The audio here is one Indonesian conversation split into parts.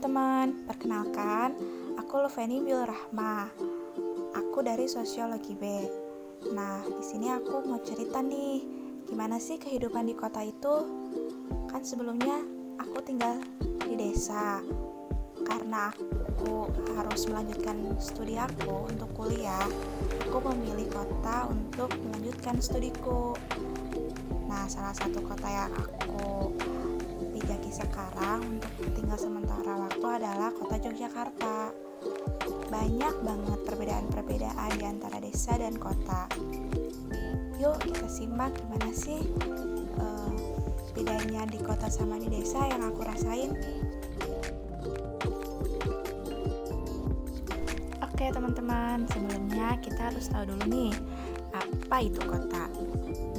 teman-teman, perkenalkan, aku Luveni Bilrahma. Aku dari Sosiologi B. Nah, di sini aku mau cerita nih, gimana sih kehidupan di kota itu? Kan sebelumnya aku tinggal di desa. Karena aku harus melanjutkan studi aku untuk kuliah, aku memilih kota untuk melanjutkan studiku. Nah, salah satu kota yang aku pijaki sekarang untuk tinggal sementara waktu adalah kota Yogyakarta. Banyak banget perbedaan-perbedaan di antara desa dan kota. Yuk kita simak gimana sih bedanya di kota sama di desa yang aku rasain. Oke teman-teman, sebelumnya kita harus tahu dulu nih, apa itu kota?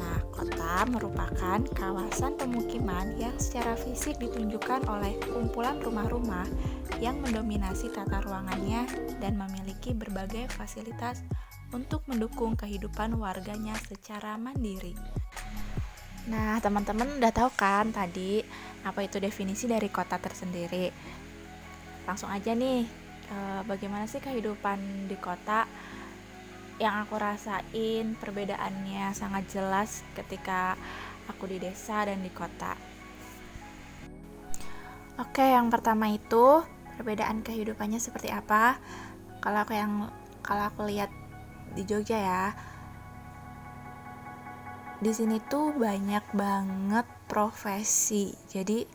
Nah, kota merupakan kawasan pemukiman yang secara fisik ditunjukkan oleh kumpulan rumah-rumah yang mendominasi tata ruangannya dan memiliki berbagai fasilitas untuk mendukung kehidupan warganya secara mandiri. Nah, teman-teman udah tahu kan tadi apa itu definisi dari kota tersendiri? Langsung aja nih, bagaimana sih kehidupan di kota? Yang aku rasain perbedaannya sangat jelas ketika aku di desa dan di kota. Oke, yang pertama itu perbedaan kehidupannya seperti apa? Kalau aku lihat di Jogja ya, di sini tuh banyak banget profesi. Jadi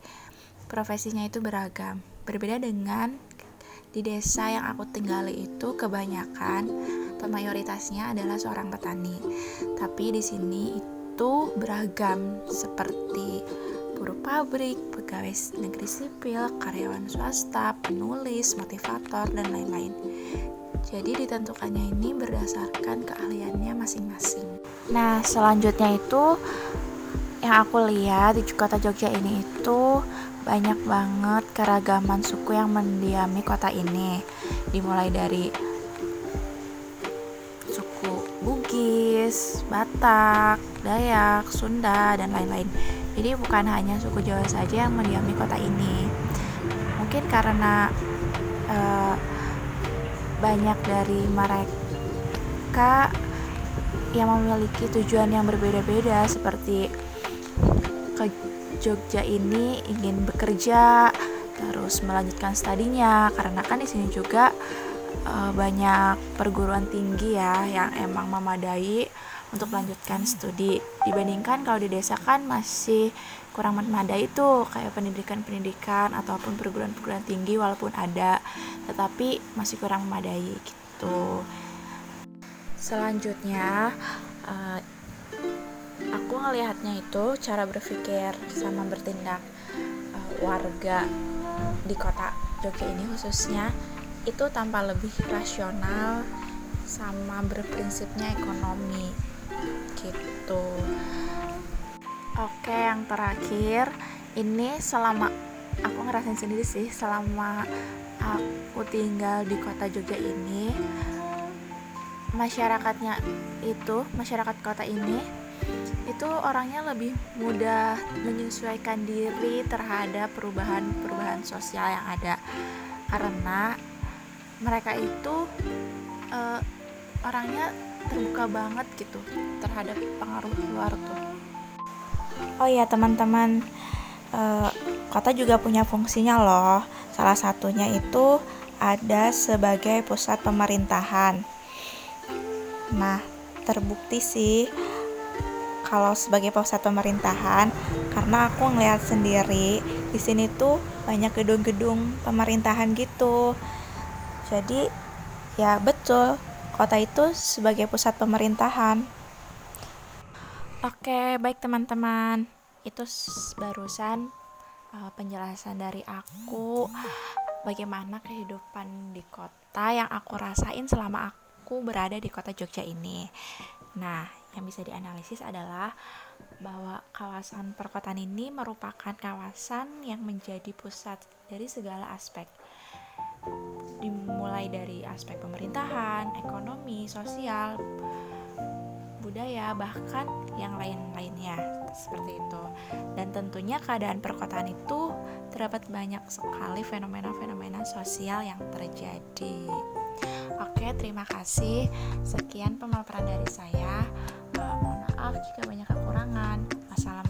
profesinya itu beragam. Berbeda dengan di desa yang aku tinggali itu kebanyakan atau mayoritasnya adalah seorang petani. Tapi di sini itu beragam seperti buruh pabrik, pegawai negeri sipil, karyawan swasta, penulis, motivator, dan lain-lain. Jadi ditentukannya ini berdasarkan keahliannya masing-masing. Nah, selanjutnya itu yang aku lihat di kota Jogja ini itu banyak banget keragaman suku yang mendiami kota ini. Dimulai dari suku Bugis, Batak, Dayak, Sunda, dan lain-lain. Jadi bukan hanya suku Jawa saja yang mendiami kota ini. Mungkin karena banyak dari mereka yang memiliki tujuan yang berbeda-beda, seperti ke Jogja ini ingin bekerja, terus melanjutkan studinya, karena kan di sini juga banyak perguruan tinggi ya yang emang memadai untuk melanjutkan studi. Dibandingkan kalau di desa kan masih kurang memadai tuh, kayak pendidikan ataupun perguruan tinggi walaupun ada, tetapi masih kurang memadai gitu. Selanjutnya aku ngelihatnya itu cara berpikir sama bertindak warga di kota Jogja ini khususnya itu tanpa lebih rasional sama berprinsipnya ekonomi gitu. Oke, yang terakhir ini selama aku ngerasain sendiri sih, selama aku tinggal di kota Jogja ini, masyarakat kota ini itu orangnya lebih mudah menyesuaikan diri terhadap perubahan sosial yang ada, karena mereka itu orangnya terbuka banget gitu terhadap pengaruh luar tuh. Oh ya teman-teman, kota juga punya fungsinya loh. Salah satunya itu ada sebagai pusat pemerintahan. Nah, terbukti sih kalau sebagai pusat pemerintahan, karena aku ngeliat sendiri di sini tuh banyak gedung-gedung pemerintahan gitu. Jadi ya betul, kota itu sebagai pusat pemerintahan. Oke, baik teman-teman, itu barusan penjelasan dari aku bagaimana kehidupan di kota yang aku rasain selama aku berada di kota Jogja ini. Nah, yang bisa dianalisis adalah bahwa kawasan perkotaan ini merupakan kawasan yang menjadi pusat dari segala aspek, dimulai dari aspek pemerintahan, ekonomi, sosial, budaya, bahkan yang lain-lainnya seperti itu. Dan tentunya keadaan perkotaan itu terdapat banyak sekali fenomena-fenomena sosial yang terjadi. Oke, terima kasih. Sekian pemaparan dari saya. Mohon maaf jika banyak kekurangan. Wassalamualaikum